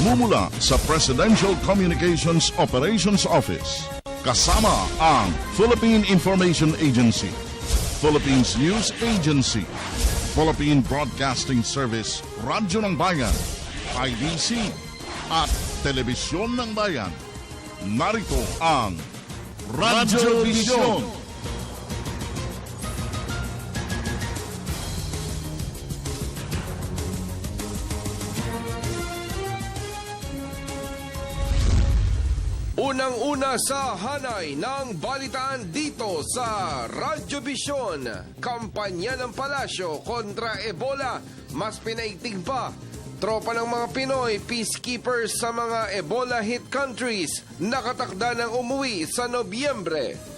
Mumula sa Presidential Communications Operations Office, kasama ang Philippine Information Agency, Philippines News Agency, Philippine Broadcasting Service, Radyo ng Bayan, IDC, at Telebisyon ng Bayan. Narito ang Radyo Vision. Unang-una sa hanay ng balitaan dito sa Radyo Vision. Kampanya ng Palasyo kontra Ebola, mas pinaigting pa. Tropa ng mga Pinoy, peacekeepers sa mga Ebola hit countries, nakatakda ng umuwi sa Nobyembre.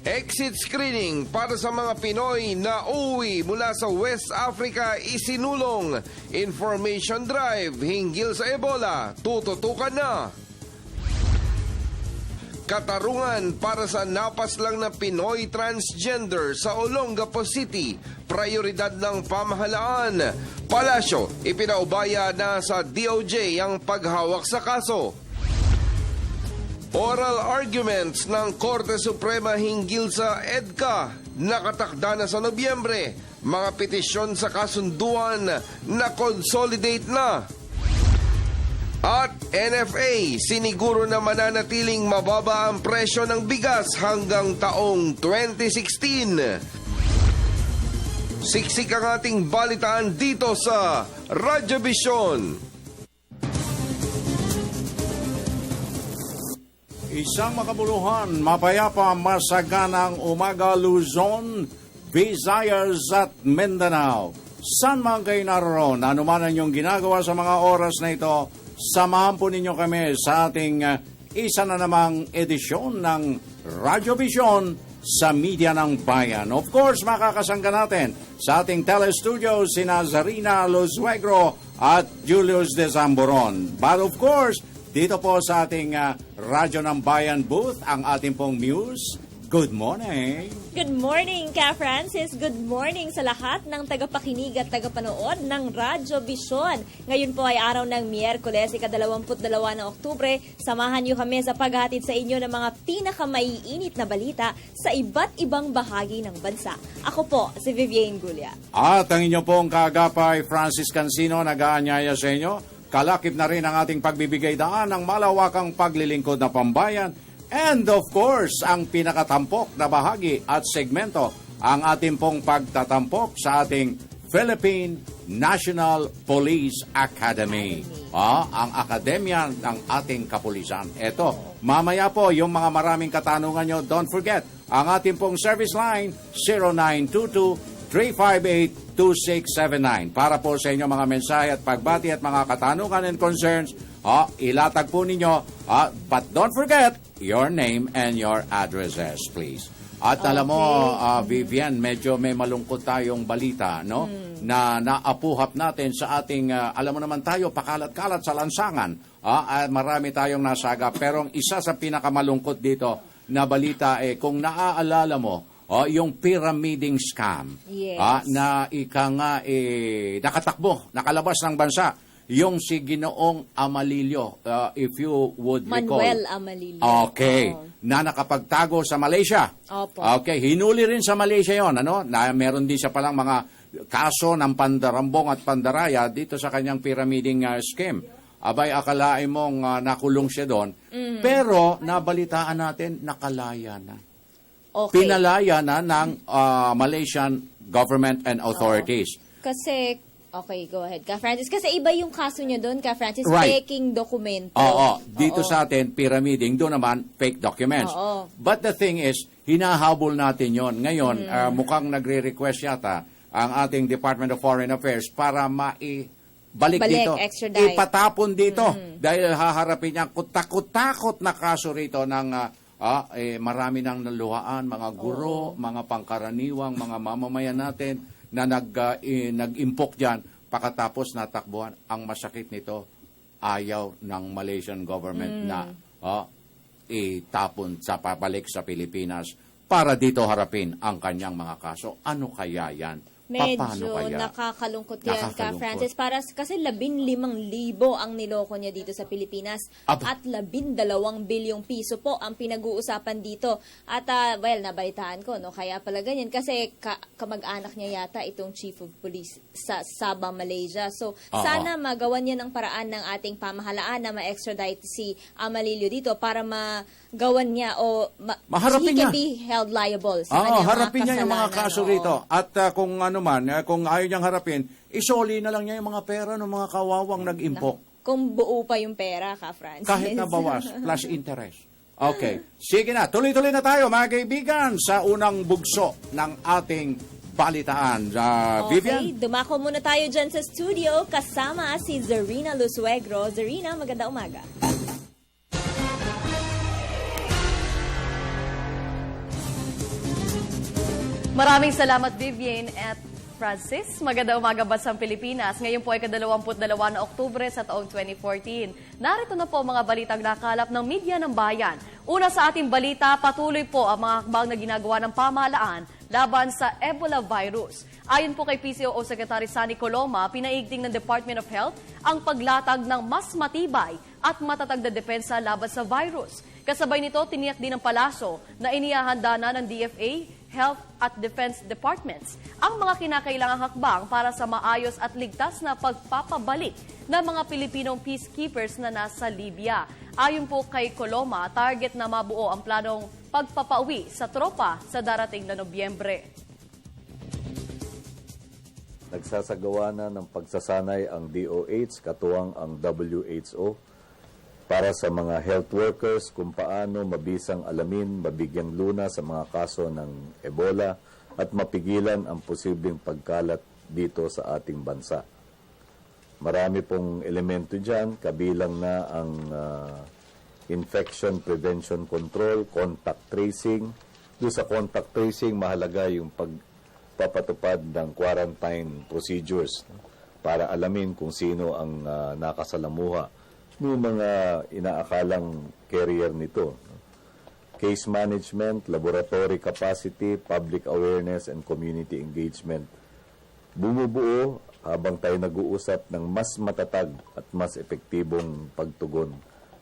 Exit screening para sa mga Pinoy na uuwi mula sa West Africa isinulong. Information drive hinggil sa Ebola, tututukan na. Katarungan para sa napas lang na Pinoy transgender sa Olongapo City, prioridad ng pamahalaan. Palasyo, ipinaubaya na sa DOJ ang paghawak sa kaso. Oral arguments ng Korte Suprema hinggil sa EDCA, nakatakda na sa Nobyembre. Mga petisyon sa kasunduan na consolidate na. At NFA, siniguro na mananatiling mababa ang presyo ng bigas hanggang taong 2016. Siksik ang ating balitaan dito sa Radyo Vision. Isang makabuluhan, mapayapa, masaganang umaga Luzon, Visayas at Mindanao. San man kayo naroon, anuman ang inyong ginagawa sa mga oras na ito, samahan po ninyo kami sa ating isa na namang edisyon ng Radyo Vision sa Media ng Bayan. Of course, makakasangga natin sa ating telestudio si Nazarina Lozuegro at Julius de Zamboron. But of course, dito po sa ating Radyo ng Bayan booth, ang ating pong Muse. Good morning! Good morning, Ka Francis. Good morning sa lahat ng tagapakinig at tagapanood ng Radyo Vision. Ngayon po ay araw ng Miyerkules, ika-22 ng Oktubre. Samahan niyo kami sa paghatid sa inyo ng mga pinakamaiinit na balita sa iba't ibang bahagi ng bansa. Ako po, si Vivienne Gulia. At ang inyo pong kaagapay, Francis Cancino, nag-aanyaya sa inyo. Kalakip na rin ang ating pagbibigay daan ng malawakang paglilingkod na pambayan. And of course, ang pinakatampok na bahagi at segmento, ang ating pong pagtatampok sa ating Philippine National Police Academy. Ang akademya ng ating kapulisan. Ito, mamaya po yung mga maraming katanungan nyo, don't forget, ang ating pong service line, 0922-358-2679. Para po sa inyo mga mensahe at pagbati at mga katanungan and concerns, ilatag po ninyo. But don't forget your name and your addresses, please. At alam mo, Vivian, medyo may malungkot tayong balita, no? Na naapuhap natin sa ating, alam mo naman tayo, pakalat-kalat sa lansangan. Marami tayong nasaga. Pero ang isa sa pinakamalungkot dito na balita, kung naaalala mo, yung pyramiding scam, yes. Na ika nga nakatakbo, nakalabas ng bansa, yung si Ginoong Amalilio, if you would recall. Manuel Amalilio. Okay, na nakapagtago sa Malaysia. Opo. Okay, hinuli rin sa Malaysia yon, ano? Na meron din siya palang mga kaso ng pandarambong at pandaraya dito sa kanyang pyramiding scheme. Abay, akalain mong nakulong siya doon. Pero nabalitaan natin, nakalaya na. Okay. Pinalaya na ng Malaysian government and authorities. Kasi, okay, go ahead, Ka Francis. Kasi iba yung kaso niya doon, Ka Francis, Right. faking dokumento. Oo. Dito sa atin, pyramiding, doon naman, fake documents. Oo. But the thing is, hinahabol natin yon. Ngayon, mukhang nagre-request yata ang ating Department of Foreign Affairs para balik dito. extradite. Ipatapon dito. Dahil haharapin niya takot-takot na kaso rito ng marami nang naluhaan, mga guro, mga pangkaraniwang, mga mamamayan natin na nag-impok dyan. Pagkatapos natakbuhan, ang masakit nito, ayaw ng Malaysian government na itapon sa pabalik sa Pilipinas para dito harapin ang kanyang mga kaso. Ano kaya yan? Paano Medyo kaya? nakakalungkot yan, Ka Nakakalungkot. Francis. Kasi 15,000 ang niloko niya dito sa Pilipinas. Aba. At 12 bilyong piso po ang pinag-uusapan dito. At, nabalitaan ko, no? Kaya pala ganyan. Kasi kamag-anak niya yata itong Chief of Police sa Sabah, Malaysia. So, sana magawan niya ng paraan ng ating pamahalaan na ma-extradite si Amalilio dito para magawan niya o Maharapin he can niya. be held liable sa kanyang Harapin niya yung mga kasalanan, kaso oo. rito. At kung ayaw niyang harapin, isoli na lang niya yung mga pera ng mga kawawang nag-impok. Kung buo pa yung pera, Ka Francis. Kahit na bawas, plus interest. Okay. Sige na, tuloy-tuloy na tayo mga kaibigan sa unang bugso ng ating balitaan. Vivian? Okay, dumako muna tayo dyan sa studio kasama si Zarina Lusuegro. Zarina, maganda umaga. Maraming salamat, Vivian at Francis. Maganda umaga bansang Pilipinas. Ngayon po ay ka-22 na Oktubre sa taong 2014. Narito na po ang mga balitang nakalap ng media ng bayan. Una sa ating balita, patuloy po ang mga hakbang na ginagawa ng pamahalaan laban sa Ebola virus. Ayon po kay PCOO Secretary Sani Coloma, pinaigting ng Department of Health ang paglatag ng mas matibay at matatag na depensa laban sa virus. Kasabay nito, tiniyak din ng palasyo na inihahanda na ng DFA, Health at Defense Departments ang mga kinakailangang hakbang para sa maayos at ligtas na pagpapabalik ng mga Pilipinong peacekeepers na nasa Libya. Ayon po kay Coloma, target na mabuo ang planong pagpapauwi sa tropa sa darating na Nobyembre. Nagsasagawa na ng pagsasanay ang DOH, katuwang ang WHO, para sa mga health workers kung paano mabisang alamin, mabigyang luna sa mga kaso ng Ebola at mapigilan ang posibleng pagkalat dito sa ating bansa. Marami pong elemento dyan, kabilang na ang infection prevention control, contact tracing. Doon sa contact tracing, mahalaga yung pagpapatupad ng quarantine procedures para alamin kung sino ang nakasalamuha ng mga inaakalang carrier nito. Case management, laboratory capacity, public awareness, and community engagement. Bumubuo habang tayo nag-uusap ng mas matatag at mas epektibong pagtugon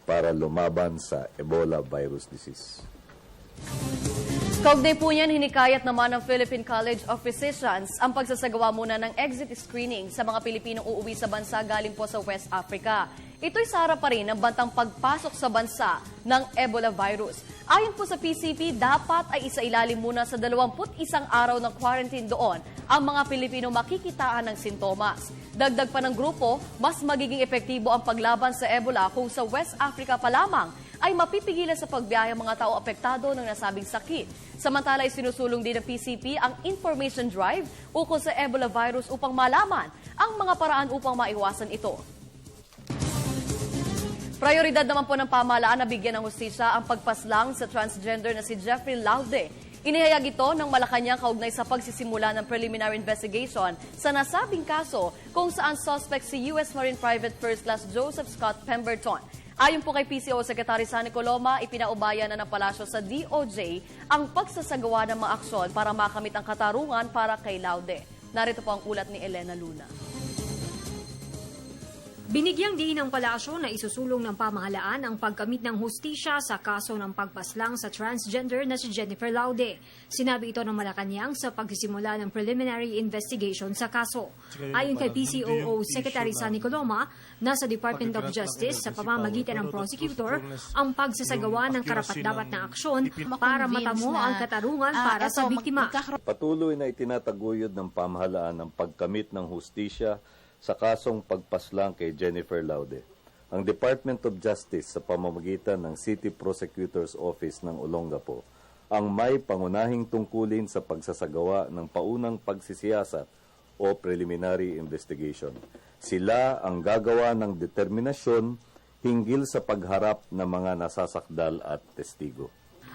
para lumaban sa Ebola virus disease. Kaugnay po niyan, hinikayat naman ng Philippine College of Physicians ang pagsasagawa muna ng exit screening sa mga Pilipinong uuwi sa bansa galing po sa West Africa. Ito'y sa harap pa rin ng bantang pagpasok sa bansa ng Ebola virus. Ayon po sa PCP, dapat ay isailalim muna sa 21 araw ng quarantine doon ang mga Pilipino makikitaan ng sintomas. Dagdag pa ng grupo, mas magiging epektibo ang paglaban sa Ebola kung sa West Africa pa lamang ay mapipigilan sa pagbiyahe ang mga tao apektado ng nasabing sakit. Samantala, isinusulong din ng PCP ang information drive ukol sa Ebola virus upang malaman ang mga paraan upang maiwasan ito. Prioridad naman po ng pamahalaan na bigyan ng hustisya ang pagpaslang sa transgender na si Jeffrey Laude. Inihayag ito ng Malacanang kaugnay sa pagsisimula ng preliminary investigation sa nasabing kaso kung saan suspect si U.S. Marine Private First Class Joseph Scott Pemberton. Ayon po kay PCO Secretary Sani Coloma, ipinaubayan na ng palasyo sa DOJ ang pagsasagawa ng mga aksyon para makamit ang katarungan para kay Laude. Narito po ang ulat ni Elena Luna. Binigyang diin ng palasyo na isusulong ng pamahalaan ang pagkamit ng hustisya sa kaso ng pagpaslang sa transgender na si Jennifer Laude. Sinabi ito ng Malacanang sa pagsisimula ng preliminary investigation sa kaso. Ayon kay PCOO Secretary Sani Coloma, nasa Department of Justice sa pamamagitan ng prosecutor ang pagsasagawa ng karapat-dapat na aksyon para matamo ang katarungan para sa biktima. Patuloy na itinataguyod ng pamahalaan ang pagkamit ng hustisya sa kasong pagpaslang kay Jennifer Laude. Ang Department of Justice sa pamamagitan ng City Prosecutor's Office ng Olongapo ang may pangunahing tungkulin sa pagsasagawa ng paunang pagsisiyasat o preliminary investigation. Sila ang gagawa ng determinasyon hinggil sa pagharap ng mga nasasakdal at testigo.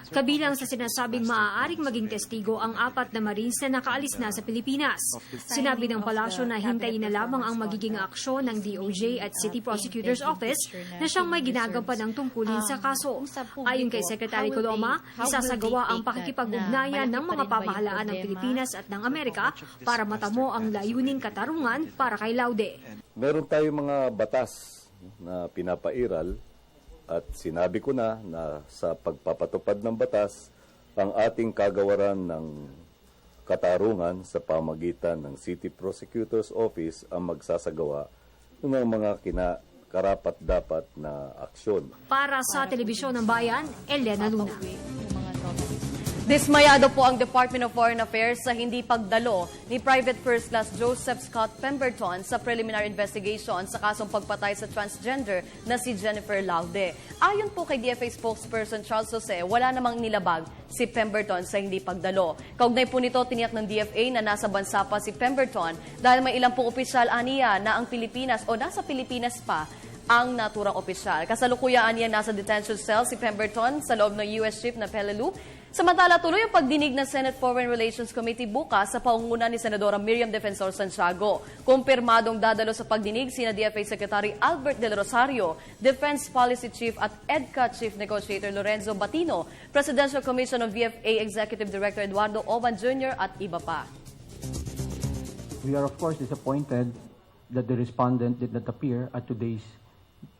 Kabilang sa sinasabing maaaring maging testigo ang 4 na Marines na nakaalis na sa Pilipinas. Sinabi ng palasyo na hintayin na lamang ang magiging aksyon ng DOJ at City Prosecutor's Office na siyang may ginagampanan ng tungkulin sa kaso. Ayon kay Secretary Coloma, isasagawa ang pakikipag-ugnayan ng mga pamahalaan ng Pilipinas at ng Amerika para matamo ang layuning katarungan para kay Laude. Meron tayong mga batas na pinapairal at sinabi ko na sa pagpapatupad ng batas, ang ating kagawaran ng katarungan sa pamagitan ng City Prosecutor's Office ang magsasagawa ng mga karapat-dapat na aksyon. Para sa Telebisyon ng Bayan, Elena Luna. Dismayado po ang Department of Foreign Affairs sa hindi pagdalo ni Private First Class Joseph Scott Pemberton sa preliminary investigation sa kasong pagpatay sa transgender na si Jennifer Laude. Ayon po kay DFA spokesperson Charles Jose, wala namang nilabag si Pemberton sa hindi pagdalo. Kaugnay po nito, tiniyak ng DFA na nasa bansa pa si Pemberton dahil may ilang pong opisyal aniya na ang Pilipinas o nasa Pilipinas pa ang naturang opisyal. Kasalukuyaan niya nasa detention cell si Pemberton sa loob ng US ship na Peleliu. Samantala, tuloy ang pagdinig ng Senate Foreign Relations Committee bukas sa paunguna ni Senadora Miriam Defensor Santiago. Kumpirmadong dadalo sa pagdinig sina DFA Secretary Albert Del Rosario, Defense Policy Chief at EDCA Chief Negotiator Lorenzo Batino, Presidential Commission on VFA Executive Director Eduardo Oban Jr. at iba pa. We are of course disappointed that the respondent did not appear at today's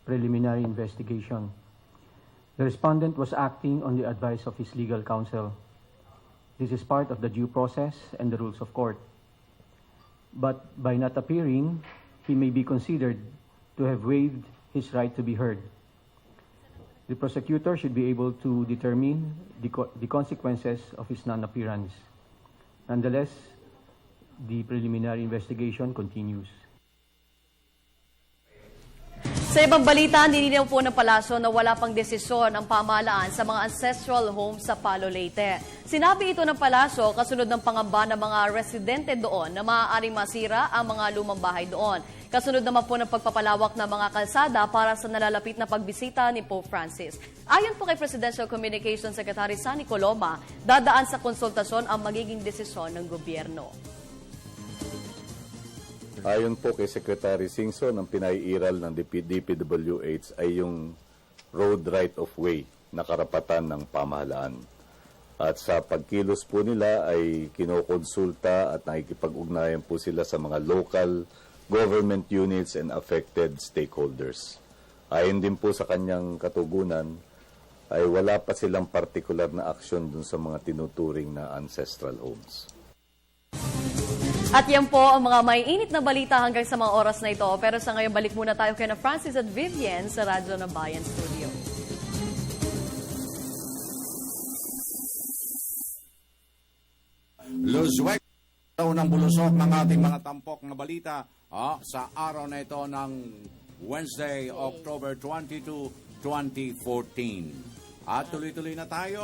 preliminary investigation. The respondent was acting on the advice of his legal counsel. This is part of the due process and the rules of court. But by not appearing, he may be considered to have waived his right to be heard. The prosecutor should be able to determine the consequences of his non-appearance. Nonetheless, the preliminary investigation continues. Sa ibang balita, nilinaw po ng palasyo na wala pang desisyon ang pamahalaan sa mga ancestral homes sa Palo, Leyte. Sinabi ito ng palasyo kasunod ng pangamba ng mga residente doon na maaaring masira ang mga lumang bahay doon. Kasunod naman po ng pagpapalawak ng mga kalsada para sa nalalapit na pagbisita ni Pope Francis. Ayon po kay Presidential Communications Secretary Sonny Coloma, dadaan sa konsultasyon ang magiging desisyon ng gobyerno. Ayon po kay Secretary Singson, ang pinaiiral ng DPWH ay yung road right of way na karapatan ng pamahalaan. At sa pagkilos po nila ay kinokonsulta at nakikipag-ugnayan po sila sa mga local government units and affected stakeholders. Ayon din po sa kanyang katugunan ay wala pa silang partikular na aksyon dun sa mga tinuturing na ancestral homes. At yan po ang mga may init na balita hanggang sa mga oras na ito. Pero sa ngayon, balik muna tayo kay na Francis at Vivian sa Radyo ng Bayan Studio. Luzwek, ng bulusok ng ating mga tampok na balita sa araw na ito ng Wednesday, October 22, 2014. At tuloy-tuloy na tayo.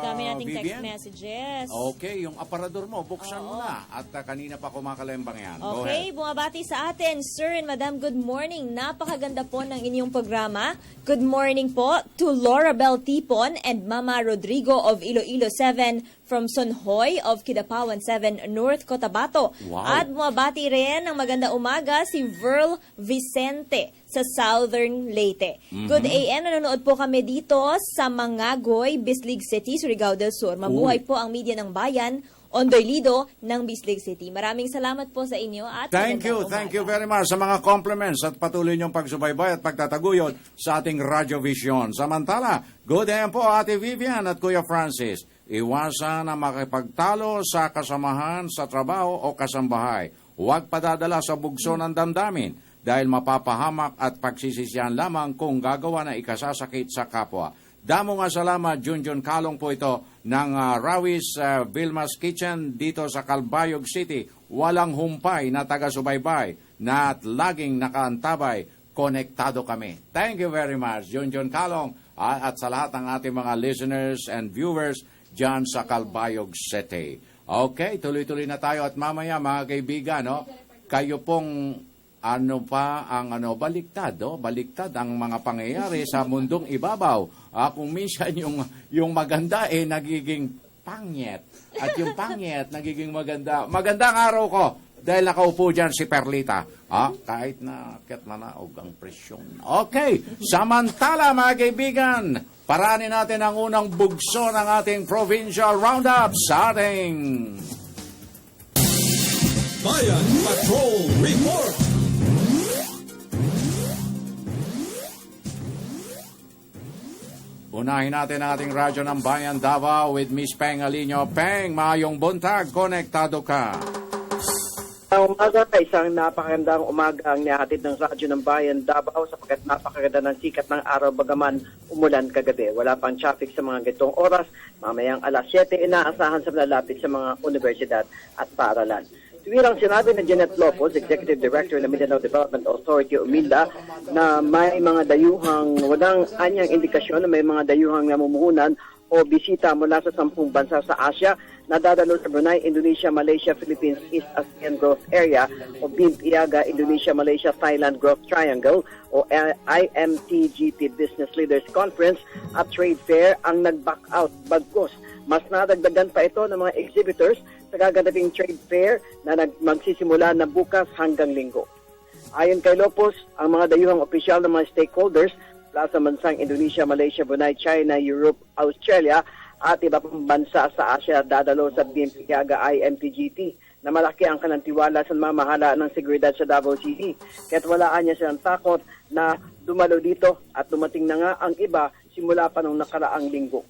Dami nating Vivian? text messages. Okay, yung aparador mo, buksan mo na. At kanina pa kumakalembang yan. Go Okay, ahead. bumabati sa atin. Sir and Madam, good morning. Napakaganda po ng inyong programa. Good morning po to Laura Bell Tipon and Mama Rodrigo of Iloilo 7 from Sonhoy of Kidapawan 7, North Cotabato. Wow. At bumabati rin ng maganda umaga si Verl Vicente sa Southern Leyte. Good AM, nanonood po kami dito sa Mangagoy, Bislig City, Surigao del Sur. Mabuhay po ang media ng bayan, Ondoy Lido ng Bislig City. Maraming salamat po sa inyo at Thank you very much sa mga compliments at patuloy niyong pagsubaybay at pagtataguyod sa ating Radio Vision. Samantala, good AM po Ate Vivian at Kuya Francis. Iwasan na makipagtalo sa kasamahan sa trabaho o kasambahay. Huwag padadala sa bugso ng damdamin dahil mapapahamak at pagsisisihan lamang kung gagawa na ikasasakit sa kapwa. Damo nga salamat, Junjun Kalong po ito ng Rawis Vilmas Kitchen dito sa Calbayog City. Walang humpay na taga-subaybay na at laging nakaantabay. Konektado kami. Thank you very much, Junjun Kalong at sa lahat ng ating mga listeners and viewers dyan sa Calbayog City. Okay, tuloy-tuloy na tayo at mamaya mga kaibigan, kayo pong ano pa ang baliktad, baliktad ang mga pangyayari sa mundong ibabaw. Kung minsan yung maganda nagiging pangit at yung pangit nagiging maganda. Magandang araw ko dahil nakaupo dyan si Perlita. Kahit na ket manaog ang presyon. Okay, samantala mga kaibigan, paranin natin ang unang bugso ng ating provincial roundup sa ating Bayan Patrol Report. Unahin natin ang ating radyo ng Bayan Davao with Miss Peng Alino. Peng, maayong buntag, konektado ka. Umaga, isang napakagandang umaga ang nihatid ng Radyo ng Bayan Davao sapagkat napakaganda ng sikat ng araw bagaman umulan kagabi. Wala pang traffic sa mga gitong oras. Mamayang alas 7, inaasahan sa malalapit sa mga universidad at paaralan. Tuwirang sinabi ni Janet Lopez, Executive Director ng Mindanao Development Authority o MILDA, na may mga dayuhang walang anyang indikasyon na may mga dayuhang namumuhunan o bisita mula sa 10 bansa sa Asia na dadalo sa Brunei, Indonesia, Malaysia, Philippines, East ASEAN Growth Area o BIMP-IAGA, Indonesia, Malaysia, Thailand Growth Triangle o IMTGP Business Leaders Conference at Trade Fair ang nag-back out bagkus. Mas nadagdagan pa ito ng mga exhibitors sa gaganaping trade fair na magsisimula na bukas hanggang linggo. Ayon kay Lopez, ang mga dayuhang opisyal ng mga stakeholders mula sa bansang Indonesia, Malaysia, Brunei, China, Europe, Australia at iba pang bansa sa Asia dadalo sa BIMP-IAGA IMTGT na malaki ang kanilang tiwala sa mamahala ng seguridad sa Davao City. Kaya't walaan niya silang takot na dumalo dito at dumating na nga ang iba simula pa nung nakaraang linggo.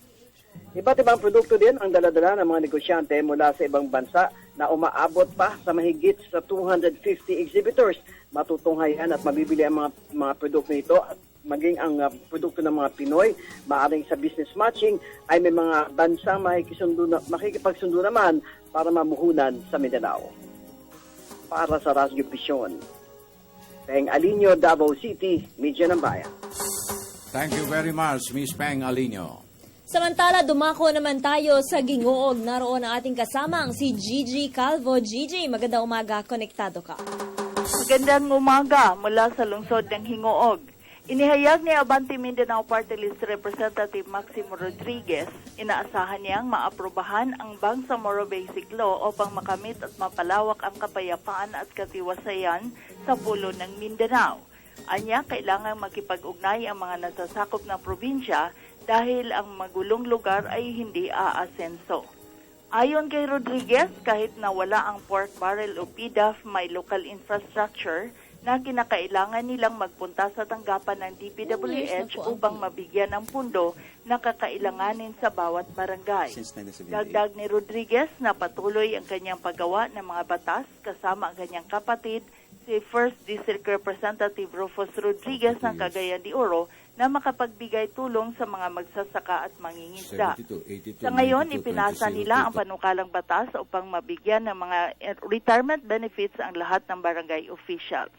Iba't ibang produkto din ang daladala ng mga negosyante mula sa ibang bansa na umaabot pa sa mahigit sa 250 exhibitors. Matutunghayan at mabibili ang mga produkto nito at maging ang produkto ng mga Pinoy, maaring sa business matching, ay may mga bansang makikipagsundo naman para mamuhunan sa Mindanao. Para sa Radyo Vision, Peng Alino, Davao City, Media ng Bayan. Thank you very much, Miss Peng Alino. Samantala, dumako naman tayo sa Gingoog. Naroon ang ating kasamang si Gigi Calvo. Gigi, magandang umaga. Konektado ka. Magandang umaga mula sa lungsod ng Hingoog. Inihayag ni Abante Mindanao Party List Representative Maximo Rodriguez, inaasahan niyang maaprubahan ang Bangsamoro Basic Law upang makamit at mapalawak ang kapayapaan at katiwasayan sa pulo ng Mindanao. Anya, kailangang makipag-ugnay ang mga nasasakop na probinsya dahil ang magulong lugar ay hindi aasenso. Ayon kay Rodriguez, kahit na wala ang pork barrel o PDAF, may local infrastructure na kinakailangan nilang magpunta sa tanggapan ng DPWH upang mabigyan ng pundo na kakailanganin sa bawat barangay. Dagdag ni Rodriguez na patuloy ang kanyang paggawa ng mga batas kasama ang kanyang kapatid, si First District Representative Rufus Rodriguez ng Cagayan de Oro na makapagbigay tulong sa mga magsasaka at mangingisda. Sa ngayon, ipinasa nila ang panukalang batas upang mabigyan ng mga retirement benefits ang lahat ng barangay officials.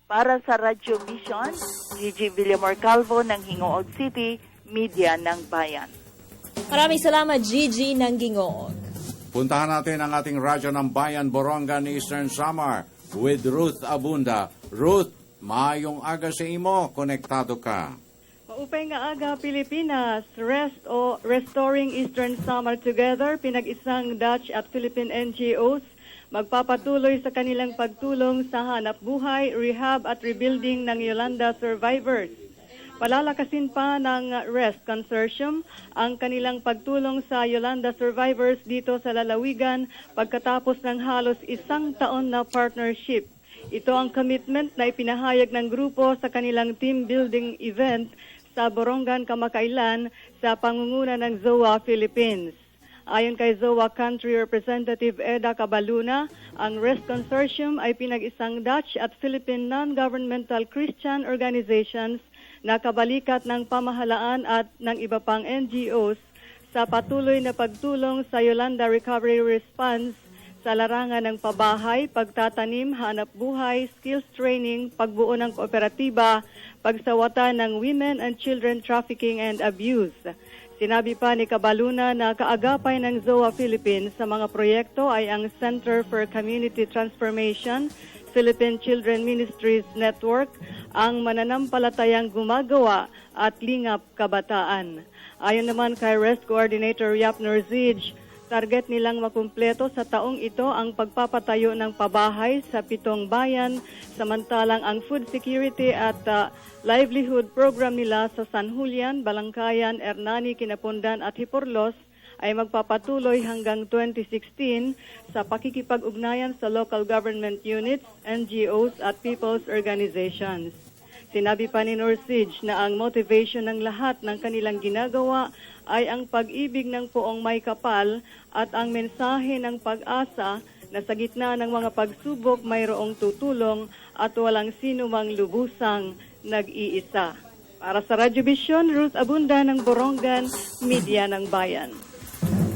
Para sa Radyo Vision, Gigi Villamor Calvo ng Hingoog City, Media ng Bayan. Maraming salamat, Gigi ng Gingoog. Puntahan natin ang ating radyo ng Bayan, Borongan, Eastern Samar with Ruth Abunda. Ruth, maayong aga sa imo, konektado ka. Maupay nga aga, Pilipinas. Restoring Eastern Samar Together, pinag-isang Dutch at Philippine NGOs, magpapatuloy sa kanilang pagtulong sa hanap buhay, rehab at rebuilding ng Yolanda survivors. Palalakasin pa ng REST Consortium ang kanilang pagtulong sa Yolanda survivors dito sa lalawigan pagkatapos ng halos 1 taon na partnership. Ito ang commitment na ipinahayag ng grupo sa kanilang team building event sa Borongan kamakailan sa pangunguna ng ZOA Philippines. Ayon kay ZOA Country Representative Eda Cabaluna, ang REST Consortium ay pinag-isang Dutch at Philippine non-governmental Christian organizations na kabalikat ng pamahalaan at ng iba pang NGOs sa patuloy na pagtulong sa Yolanda Recovery Response sa larangan ng pabahay, pagtatanim, hanap buhay, skills training, pagbuo ng kooperatiba, pagsawata ng women and children trafficking and abuse. Sinabi pa ni Cabaluna na kaagapay ng ZOA Philippines sa mga proyekto ay ang Center for Community Transformation, Philippine Children Ministries Network ang mananampalatayang gumagawa at lingap kabataan. Ayon naman kay REST Coordinator Yapner Zij, target nilang makumpleto sa taong ito ang pagpapatayo ng pabahay sa 7 bayan, samantalang ang food security at livelihood program nila sa San Julian, Balangkayan, Hernani, Kinapundan at Hiporlos ay magpapatuloy hanggang 2016 sa pakikipag-ugnayan sa local government units, NGOs at people's organizations. Sinabi pa ni Norsij na ang motivation ng lahat ng kanilang ginagawa ay ang pag-ibig ng poong may kapal at ang mensahe ng pag-asa na sa gitna ng mga pagsubok mayroong tutulong at walang sino mang lubusang nag-iisa. Para sa Radyo Vision, Ruth Abunda ng Borongan, Media ng Bayan.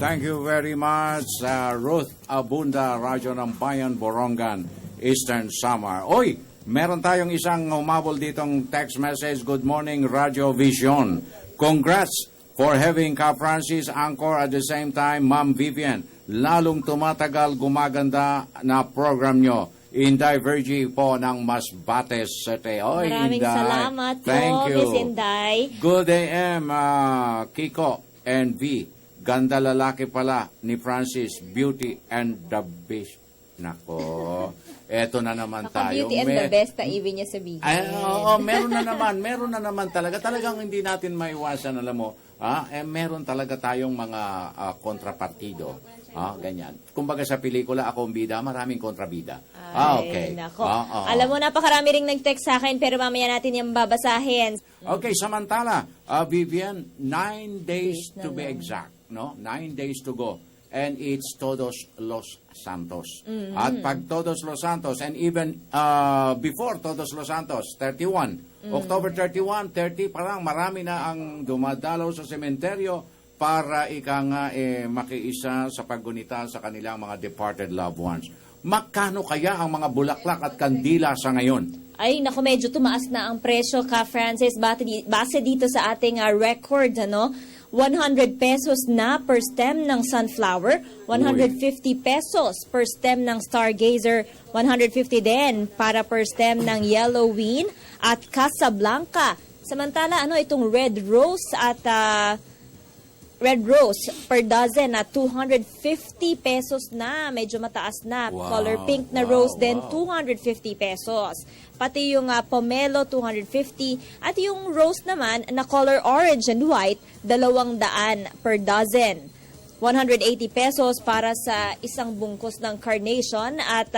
Thank you very much, Ruth Abunda, Radyo ng Bayan, Borongan, Eastern Samar. Oy, meron tayong isang humabol ditong text message. Good morning, Radyo Vision. Congrats for having Ka Francis anchor at the same time, Ma'am Vivian. Lalong tumatagal, gumaganda na program nyo. Inday Virgie po ng Masbates City. Oy, Maraming Inday. salamat po, Thank you. Miss Inday. Good AM, Kiko and V. Ganda lalaki pala ni Francis, Beauty and the Beast. Nako, eto na naman Baka tayo. beauty and the best na ibig niya sabihin. Ay, oo, meron na naman talaga. Talagang hindi natin maiwasan, alam mo. Meron talaga tayong mga kontrapartido. Ganyan. Kumbaga sa pelikula, ako ang bida, maraming kontrabida. Okay. Nako. Alam mo, napakarami ring nag-text sa akin, pero mamaya natin yung babasahin. Okay, samantala, Vivian, 9 days to be exact. No? 9 days to go. And it's Todos Los Santos. At pag Todos Los Santos, and even before Todos Los Santos, 31. October 31, 30 pa lang, marami na ang dumadalaw sa sementeryo para makiisa sa paggunita sa kanilang mga departed loved ones. Magkano kaya ang mga bulaklak at kandila sa ngayon? Ay, naku, medyo tumaas na ang presyo, Ka Francis, base dito sa ating record, 100 pesos na per stem ng sunflower, 150 pesos per stem ng stargazer, 150 din para per stem ng yellowwing at Casablanca. Samantala, itong red rose at red rose per dozen na 250 pesos na, medyo mataas na. Wow, Color pink na rose din, 250 pesos. Pati yung pomelo, 250. At yung rose naman na color orange and white, 200 per dozen. 180 pesos para sa isang bungkus ng carnation at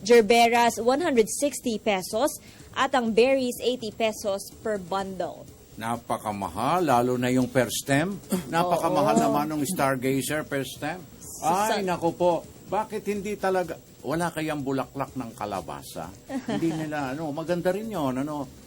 gerberas, 160 pesos. At ang berries, 80 pesos per bundle. Napakamahal, lalo na yung per stem. Napakamahal naman ng stargazer per stem. Ay, naku po, bakit hindi talaga, wala kayang bulaklak ng kalabasa? Hindi nila, maganda rin yun,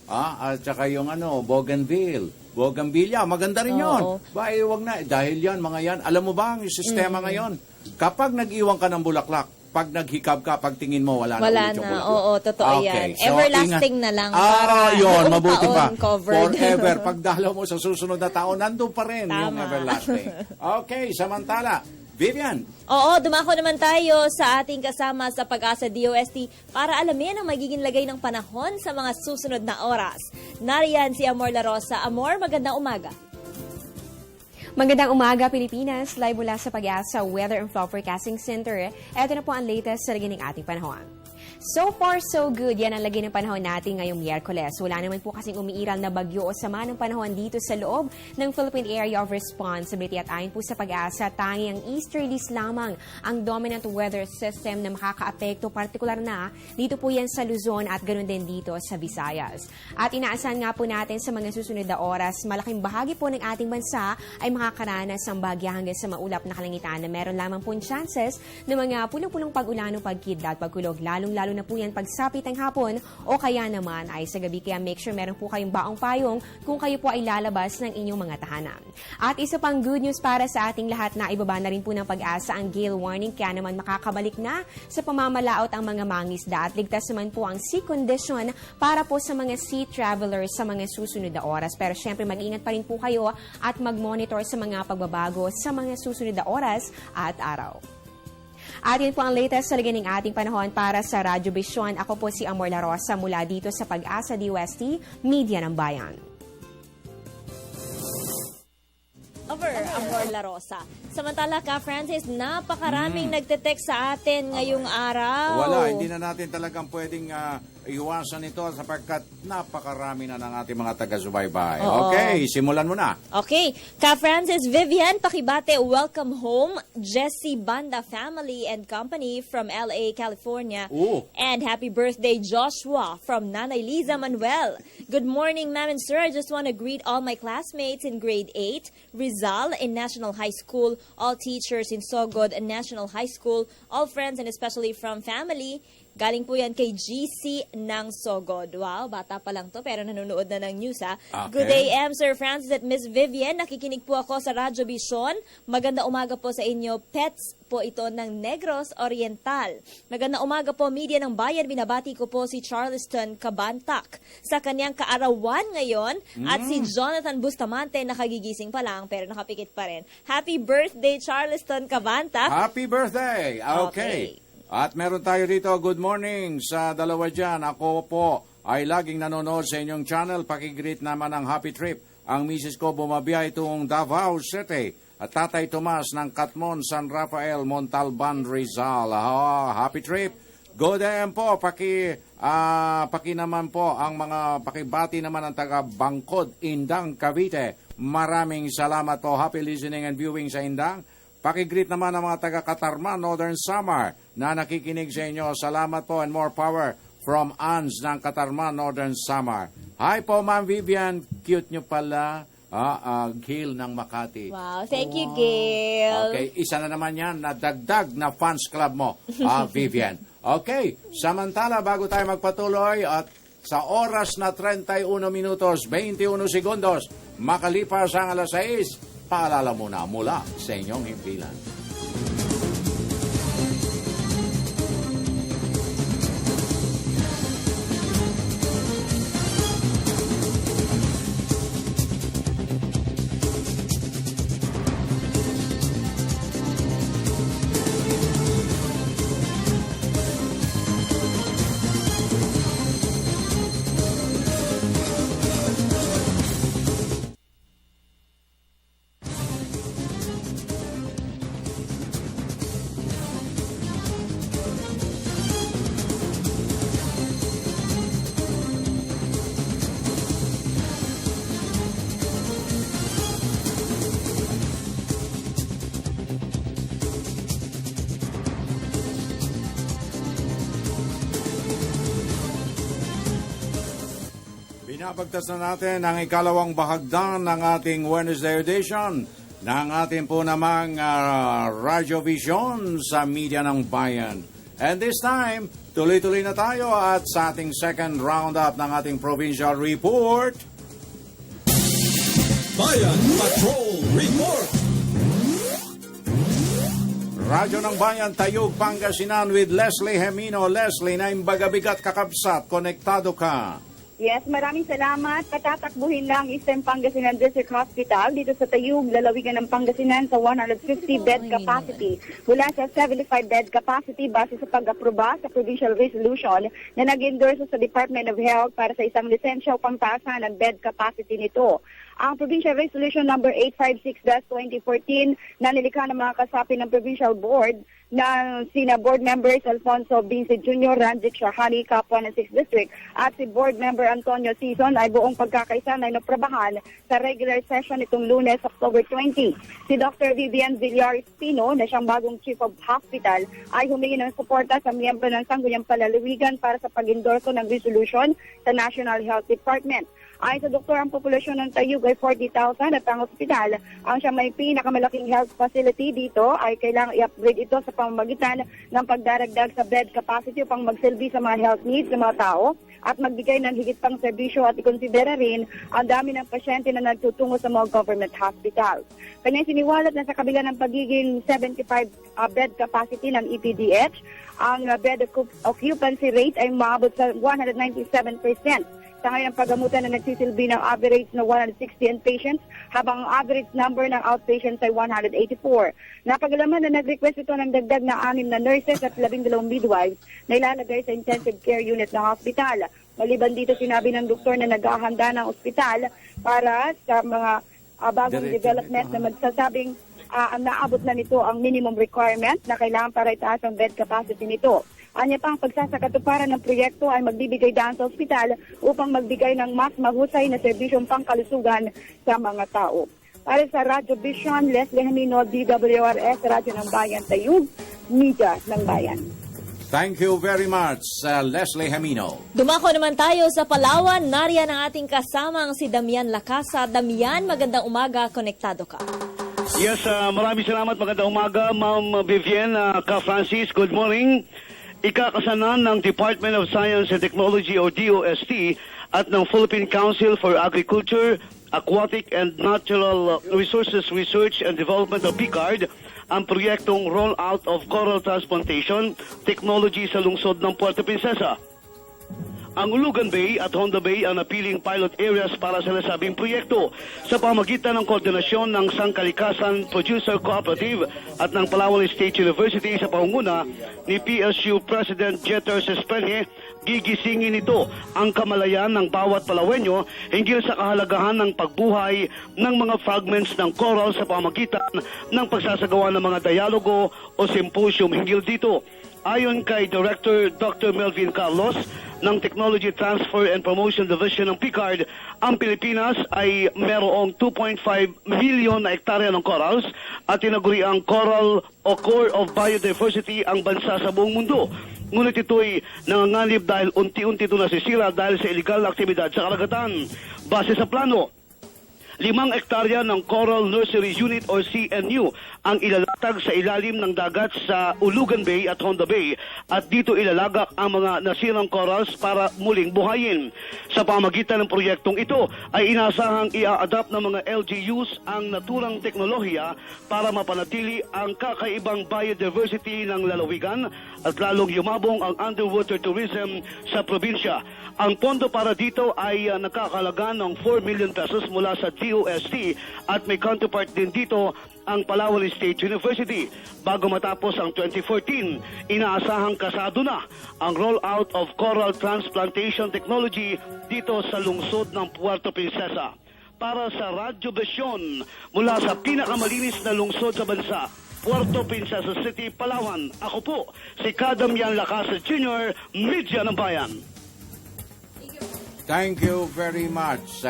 at saka yung bougainvillea, maganda rin yun. Wag na, dahil yan, mga yan, alam mo ba ang sistema ngayon? Kapag nag-iwan ka ng bulaklak, pag naghikab ka, pag tingin mo, wala na ulit yung bulaklak. Oo, totoo yan. So, everlasting na lang. Para yun, mabuti pa. Covered. Forever. Pag dalaw mo sa susunod na taon, nandun pa rin yung everlasting. Okay, samantala, Vivian. Oo, dumako naman tayo sa ating kasama sa Pag-asa DOST para alamin ang magiging lagay ng panahon sa mga susunod na oras. Nariyan si Amor La Rosa. Amor, magandang umaga. Magandang umaga, Pilipinas. Live mula sa Pag-asa Weather and Flood Forecasting Center. Ito na po ang latest sa lagay ng ating panahon. So far, so good. Yan ang lagay ng panahon natin ngayong Miyerkules. Wala naman po kasing umiiral na bagyo o sama ng panahon dito sa loob ng Philippine Area of Responsibility. At ayon po sa Pag-asa, tangi ang easterlies lamang ang dominant weather system na makakaapekto, partikular na dito po yan sa Luzon at ganoon din dito sa Visayas. At inaasahan nga po natin sa mga susunod na oras, malaking bahagi po ng ating bansa ay makakaranas ng bagya hanggang sa maulap na kalangitan na meron lamang po chances ng mga punong-punong pag-ulan o pagkidlat, pagkulog, lalong-lalo na po yan pagsapit ng hapon o kaya naman ay sa gabi. Kaya make sure meron po kayong baong payong kung kayo po ay lalabas ng inyong mga tahanan. At isa pang good news para sa ating lahat na ibaba na rin po ng Pag-asa ang gale warning, kaya naman makakabalik na sa pamamalaot ang mga mangisda at ligtas naman po ang sea condition para po sa mga sea travelers sa mga susunod na oras. Pero syempre mag-ingat pa rin po kayo at mag-monitor sa mga pagbabago sa mga susunod na oras at araw. At yun po ang latest sa lagay ng ating panahon para sa Radyo Vision. Ako po si Amor La Rosa mula dito sa Pag-asa DOST, Media ng Bayan. Over, Amor La Rosa. Samantala ka, Francis, napakaraming nagte-text sa atin ngayong araw. Wala, hindi na natin talagang pwedeng iwasan ito sapagkat napakarami na ng ating mga taga-subaybay. Oo. Okay, simulan mo na. Okay. Ka Francis, Vivian Pakibate, welcome home. Jessie Banda family and company from LA, California. Ooh. And happy birthday, Joshua from Nanay Liza Manuel. Good morning, ma'am and sir. I just want to greet all my classmates in grade 8, Rizal in National High School, all teachers in Sogod and National High School, all friends and especially from family. Galing po yan kay GC ng Sogod. Wow, bata pa lang to pero nanonood na ng news ha. Okay. Good day, Sir Francis at Miss Vivian. Nakikinig po ako sa Radyo Vision. Maganda umaga po sa inyo. Pets po ito ng Negros Oriental. Maganda umaga po, Media ng Bayan. Binabati ko po si Charleston Cabantac sa kanyang kaarawan ngayon. At si Jonathan Bustamante nakagigising pa lang pero nakapikit pa rin. Happy birthday, Charleston Cabantac. Happy birthday! Okay. At meron tayo rito, good morning sa dalawa dyan. Ako po ay laging nanonood sa inyong channel. Pakigreet naman ang happy trip. Ang misis ko bumabiyay itong Davao City. At Tatay Tomas ng Katmon, San Rafael, Montalban, Rizal. Happy trip. Good day po. Paki naman po ang mga pakibati naman ang taga Bangkod, Indang, Cavite. Maraming salamat po. Happy listening and viewing sa Indang. Pakigreet naman ang mga taga-Katarman, Northern Samar na nakikinig sa inyo. Salamat po and more power from Ans ng Katarman, Northern Samar. Hi po, Ma'am Vivian. Cute nyo pala. Gil ng Makati. Wow, thank you, Gail. Okay, isa na naman yan na dagdag na fans club mo, Vivian. Okay, samantala bago tayo magpatuloy at sa oras na 31 minutos, 21 segundos, makalipas ang alas 6, paalala muna mula sa inyong himpilan. Binabagtas na natin ang ikalawang bahagdan ng ating Wednesday edition ng ating po namang Radyo Vision sa Media ng Bayan. And this time, tuloy-tuloy na tayo at sa ating second roundup ng ating provincial report. Bayan Patrol Report! Radyo ng Bayan, Tayug, Pangasinan with Leslie Hemino. Leslie, na imbagabigat kakabsat, konektado ka. Yes, maraming salamat. Patatakbuhin lang Eastern Pangasinan District Hospital dito sa Tayug, lalawigan ng Pangasinan sa 150-bed capacity mula sa 75-bed capacity base sa pag-aproba sa provincial resolution na nag-endorse sa Department of Health para sa isang lisensya o pangtaasan ng bed capacity nito. Ang Provincial Resolution number 856-2014 na nilikha ng mga kasapi ng Provincial Board na sina Board Members Alfonso Bince Jr., Ranjik Shahani, Kapwa ng 6th District at si Board Member Antonio Sison ay buong pagkakaisa na inaprobahan sa regular session itong Lunes, October 20. Si Dr. Vivian Villar Espino na siyang bagong Chief of Hospital ay humingi ng suporta sa miyembro ng Sangguniang Palalawigan para sa pag-endorso ng resolution sa National Health Department. Ayon sa doktor, ang populasyon ng Tayug ay 40,000 at ang ospital, ang siyang may pinakamalaking health facility dito ay kailangang i-upgrade ito sa pamamagitan ng pagdaragdag sa bed capacity upang magsilbi sa mga health needs ng mga tao at magbigay ng higit pang serbisyo at ikonsidera rin ang dami ng pasyente na nagtutungo sa mga government hospitals. Kanya siniwalat na sa kabila ng pagiging 75 bed capacity ng EPDH, ang bed occupancy rate ay maabot sa 197%. Sa ngayon, ang paggamutan na nagsisilbi ng average na 160 inpatients, habang ang average number ng outpatients ay 184. Napagalaman na nag-request ito ng dagdag na 6 na nurses at 12 midwives na ilalagay sa intensive care unit ng hospital. Maliban dito, sinabi ng doktor na naghahanda ng ospital para sa mga bagong development na magsasabing naabot na nito ang minimum requirement na kailangan para itaas ang bed capacity nito. Anya pa, ang pagsasakatuparan ng proyekto ay magbibigay daan sa ospital upang magbigay ng mas mahusay na serbisyong pangkalusugan sa mga tao. Para sa Radyo Vision, Leslie Hamino, DWRS, Radyo ng Bayan, Tayug, Media ng Bayan. Thank you very much, Leslie Hamino. Dumako naman tayo sa Palawan. Nariyan ang ating kasamang si Damian Lacasa. Damian, magandang umaga. Konektado ka. Yes, maraming salamat. Magandang umaga, Ma'am Vivienne, Ka Francis. Good morning. Ikakasanan ng Department of Science and Technology o DOST at ng Philippine Council for Agriculture, Aquatic and Natural Resources Research and Development o PICARD ang proyektong rollout of coral transplantation technology sa lungsod ng Puerto Princesa. Ang Ulugan Bay at Honda Bay ang napiling pilot areas para sa nasabing proyekto sa pamagitan ng koordinasyon ng Sangkalikasan Producer Cooperative at ng Palawan State University sa pangunguna ni PSU President Jeter Sespeñe. Gigisingin ito ang kamalayan ng bawat Palawenyo hinggil sa kahalagahan ng pagbuhay ng mga fragments ng coral sa pamagitan ng pagsasagawa ng mga dialogo o symposium hinggil dito. Ayon kay Director Dr. Melvin Carlos ng Technology Transfer and Promotion Division ng PICARD, ang Pilipinas ay merong 2.5 million na hektarya ng corals at tinaguri ang coral o core of biodiversity ang bansa sa buong mundo. Ngunit ito'y nanganganib dahil unti-unti ito nasisira dahil sa illegal na aktibidad sa karagatan. Base sa plano, 5 hektarya ng Coral Nursery Unit or CNU ang ilalatag sa ilalim ng dagat sa Ulugan Bay at Honda Bay at dito ilalagak ang mga nasirang corals para muling buhayin. Sa pamagitan ng proyektong ito ay inasahang i-adapt ng mga LGUs ang naturang teknolohiya para mapanatili ang kakaibang biodiversity ng lalawigan at lalong yumabong ang underwater tourism sa probinsya. Ang pondo para dito ay nakakalaga ng 4 million pesos mula sa DOST at may counterpart din dito ang Palawan State University. Bago matapos ang 2014, inaasahang kasado na ang rollout of coral transplantation technology dito sa lungsod ng Puerto Princesa. Para sa Radyo Vision, mula sa pinakamalinis na lungsod sa bansa, Puerto Princesa City, Palawan, ako po si Damian Lacasa Jr., Media ng Bayan. Thank you very much.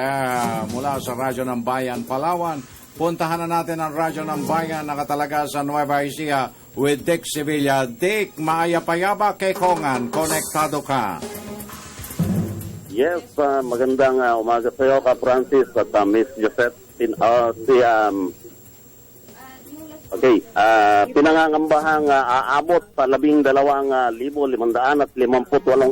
Mula sa Radyo ng Bayan, Palawan, puntahan na natin ang Radyo ng Bayan nakatalaga sa Nueva Ecija with Dick Sevilla. Dick, maayapayaba kay Kongan. Konektado ka. Yes, magandang umaga sa iyo, Ka Francis at Miss Josette. Pinangangambahang aabot sa 12,558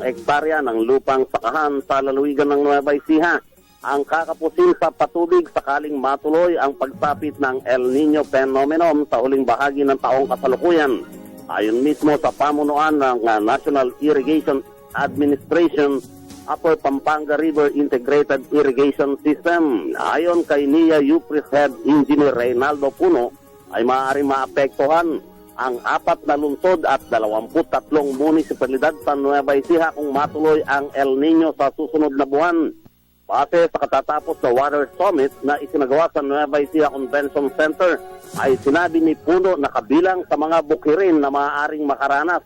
hektarya ng lupang sakahan sa lalawigan ng Nueva Ecija ang kakapusin sa patubig sakaling matuloy ang pagsapit ng El Nino phenomenon sa huling bahagi ng taong kasalukuyan. Ayon mismo sa pamunuan ng National Irrigation Administration Upper Pampanga River Integrated Irrigation System. Ayon kay NIA UPRIS Head Engineer Reynaldo Puno, ay maaaring maapektuhan ang 4 na lungsod at 23 munisipalidad sa Nueva Ecija kung matuloy ang El Nino sa susunod na buwan. Base sa katatapos na Water Summit na isinagawa sa Nueva Ecija Convention Center, ay sinabi ni Puno na kabilang sa mga bukirin na maaaring makaranas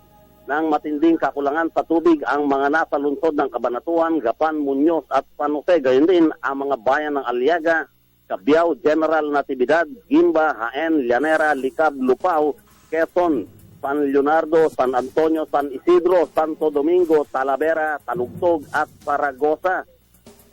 ng matinding kakulangan sa tubig ang mga nasa lungsod ng Cabanatuan, Gapan, Muñoz at San Jose. Gayon din ang mga bayan ng Aliaga, Cabiao, General Natividad, Gimba, Jaén, Llanera, Licab, Lupao, Quezon, San Leonardo, San Antonio, San Isidro, Santo Domingo, Talavera, Talugtog at Saragosa.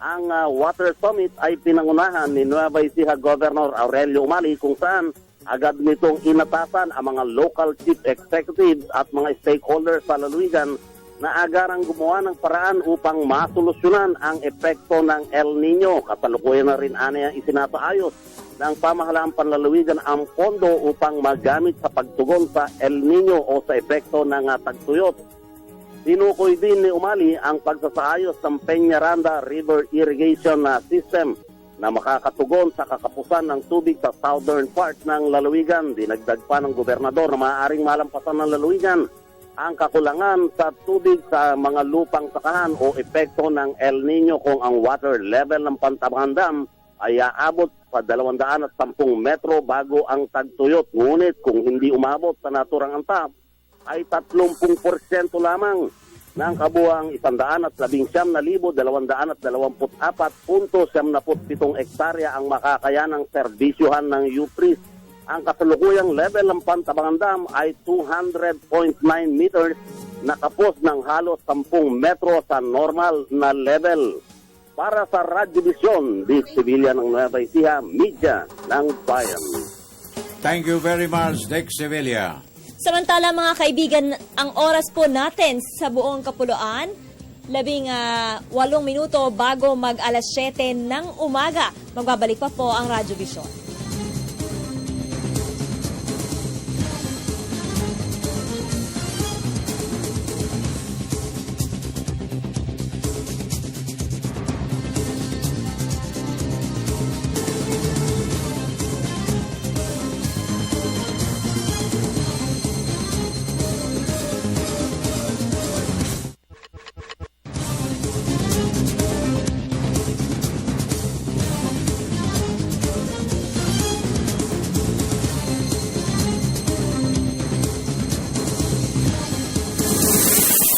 Ang Water Summit ay pinangunahan ni Nueva Ecija Governor Aurelio Umali kung saan agad nitong inatasan ang mga local chief executives at mga stakeholders sa lalawigan na agarang gumawa ng paraan upang masolusyonan ang epekto ng El Nino. Kasalukuyan na rin ang isinasaayos ng pamahalaang panlalawigan ang pondo upang magamit sa pagtugon sa El Nino o sa epekto ng tagtuyot. Tinukoy din ni Umali ang pagsasaayos ng Peñaranda River Irrigation System na makakatugon sa kakapusan ng tubig sa southern part ng lalawigan. Dinagdag pa ng gobernador na maaaring malampasan ng lalawigan ang kakulangan sa tubig sa mga lupang sakahan o epekto ng El Nino kung ang water level ng Pantabangan Dam ay aabot sa 210 metro bago ang tagtuyot. Ngunit kung hindi umabot sa naturang antap, ay 30% lamang ng kabuang 119,224.77 hektarya ang makakayanang serbisyohan ng UPRIS. Ang kasalukuyang level ng Pantabangan Dam ay 200.9 meters, nakapos ng halos 10 metro sa normal na level. Para sa Radyo Vision, Dick Sevilla ng Nueva Ecija, Media ng Bayan. Thank you very much, Dick Sevilla. Samantala mga kaibigan, ang oras po natin sa buong kapuluan, 18 minuto bago mag alas 7 ng umaga. Magbabalik pa po ang Radyo Vision.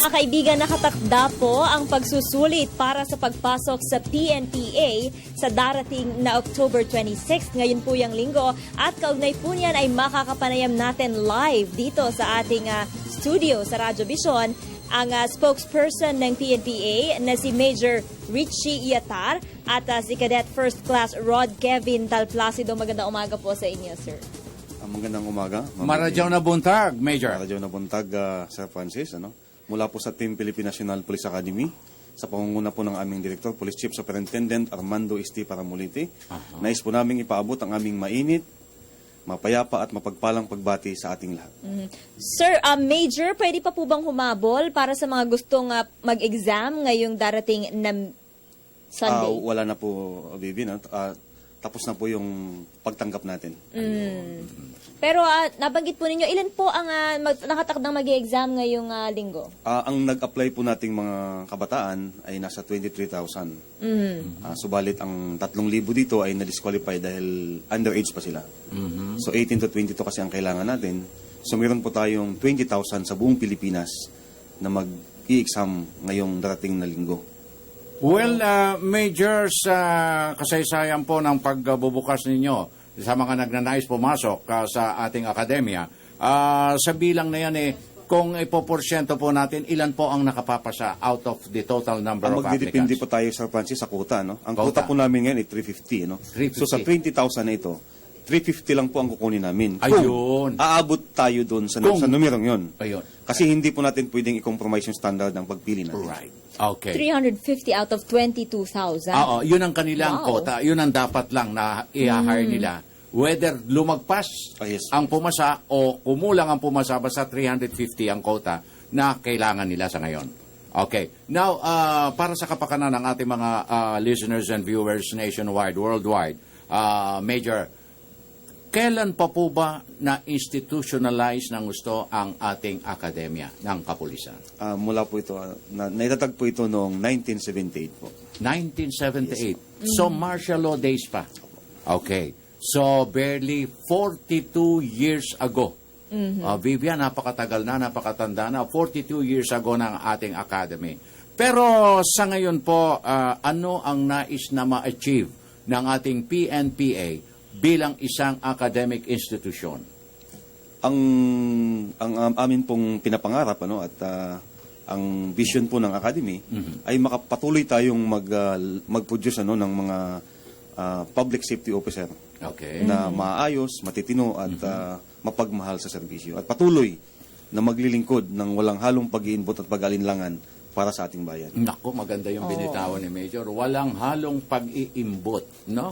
Mga kaibigan, nakatakda po ang pagsusulit para sa pagpasok sa PNPA sa darating na October 26. Ngayon po yung linggo at kaugnay po niyan ay makakapanayam natin live dito sa ating studio sa Radyo Vision ang spokesperson ng PNPA na si Major Richie Iatar at si Cadet First Class Rod Kevin Talplacido. Magandang umaga po sa inyo, sir. Magandang umaga. Maradyaw na buntag, Major. Maradyaw na buntag, Sir Francis. Mula po sa Team Philippine National Police Academy, sa pangunguna po ng aming Director, Police Chief Superintendent Armando Esti Paramuliti. Nais po namin ipaabot ang aming mainit, mapayapa at mapagpalang pagbati sa ating lahat. Sir, Major, pwede pa po bang humabol para sa mga gustong mag-exam ngayong darating na Sunday? Wala na po, Bibi. Tapos na po yung pagtanggap natin. Pero nabanggit po ninyo, ilan po ang nakatakdang mag-exam ngayong linggo? Ang nag-apply po nating mga kabataan ay nasa 23,000. Subalit ang 3,000 dito ay na-disqualify dahil underage pa sila. So 18 to 22 kasi ang kailangan natin. So meron po tayong 20,000 sa buong Pilipinas na mag-i-exam ngayong darating na linggo. Well, Major, sa kasaysayan po ng pagbubukas ninyo sa mga nagnanais pumasok sa ating akademya, sa bilang na yan kung ipoporsyento po natin, ilan po ang nakapapasa out of the total number of applicants? Magdidepende po tayo, Sir Francis, sa quota. Ang quota po namin ngayon ay 350. 350. So sa 20,000 na ito, 350 lang po ang kukunin namin. Ayun. Kung aabot tayo doon sa numerong yun. Ayun. Kasi hindi po natin pwedeng i-compromise yung standard ng pagpili natin. Right. Okay. 350 out of 22,000. Oo, yun ang kanilang quota. Yun ang dapat lang na i-hire nila. Whether lumagpas ang pumasa o kumulang ang pumasa, basta 350 ang quota na kailangan nila sa ngayon. Okay. Now, para sa kapakanan ng ating mga listeners and viewers nationwide, worldwide, Major, kailan pa po ba na-institutionalize ng gusto ang ating akademya ng kapulisan? Mula po ito, naitatag po ito noong 1978 po. 1978. Yes, so, martial law days pa. Okay. So, barely 42 years ago. Vivian, napakatagal na, napakatanda na. 42 years ago ng ating academy. Pero sa ngayon po, ano ang nais na ma-achieve ng ating PNPA bilang isang academic institution? Ang amin pong pinapangarap at ang vision po ng academy ay makapatuloy tayong mag-produce ng mga public safety officer na maayos, matitino at mapagmahal sa serbisyo at patuloy na maglilingkod ng walang halong pag-iinbot at pag-alinlangan para sa ating bayan. Naku, maganda yung binitawan ni Major. Walang halong pag-iimbot, no?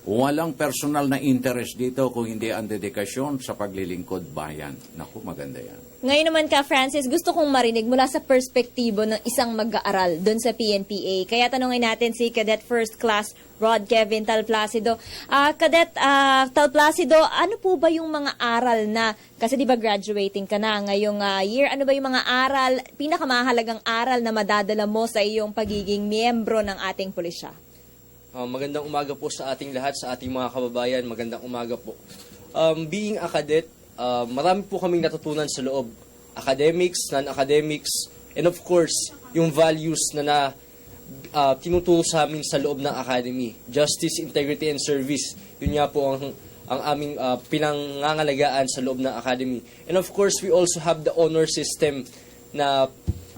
Walang personal na interest dito kung hindi ang dedikasyon sa paglilingkod bayan. Naku, maganda yan. Ngayon naman ka, Francis, gusto kong marinig mula sa perspektibo ng isang mag-aaral doon sa PNPA. Kaya tanungin natin si Cadet First Class Rod Kevin Talplacido. Cadet Talplacido, ano po ba yung mga aral na, kasi di ba graduating ka na ngayong year, ano ba yung mga aral, pinakamahalagang aral na madadala mo sa iyong pagiging miyembro ng ating pulisya? Magandang umaga po sa ating lahat, sa ating mga kababayan. Magandang umaga po. Being a cadet, marami po kaming natutunan sa loob. Academics, non-academics, and of course, yung values na tinuturo sa amin sa loob ng academy. Justice, integrity, and service. Yun nga po ang aming pinangangalagaan sa loob ng academy. And of course, we also have the honor system na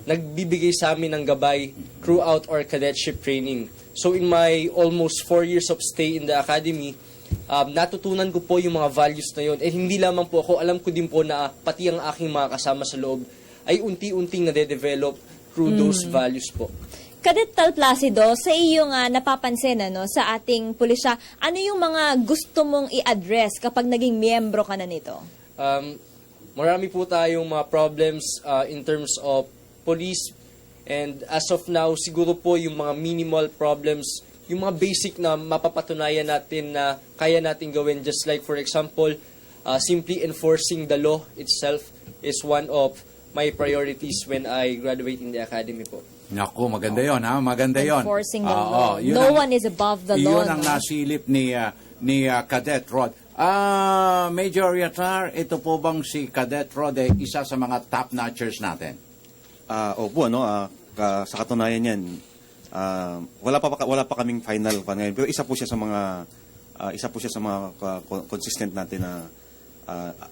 nagbibigay sa amin ng gabay throughout our cadetship training. So in my almost 4 years of stay in the academy, natutunan ko po yung mga values na yun. And hindi lamang po ako, alam ko din po na pati ang aking mga kasama sa loob ay unti-unting nade-develop through those values po. Cadet Talplacido, sa iyong napapansin sa ating pulisya, ano yung mga gusto mong i-address kapag naging miyembro ka na nito? Marami po tayong mga problems in terms of police. And as of now, siguro po yung mga minimal problems, yung mga basic na mapapatunayan natin na kaya natin gawin. Just like, for example, simply enforcing the law itself is one of my priorities when I graduate in the academy po. Naku, maganda yun, ha? Maganda yun. Enforcing the law. No one is above the law. Yun ang nasilip ni Cadet Rod. Major Yatar, ito po bang si Cadet Rod ay isa sa mga top-notchers natin? Opo, sa katunayan yan, wala pa kaming final pa ngayon, pero isa po siya sa mga consistent natin na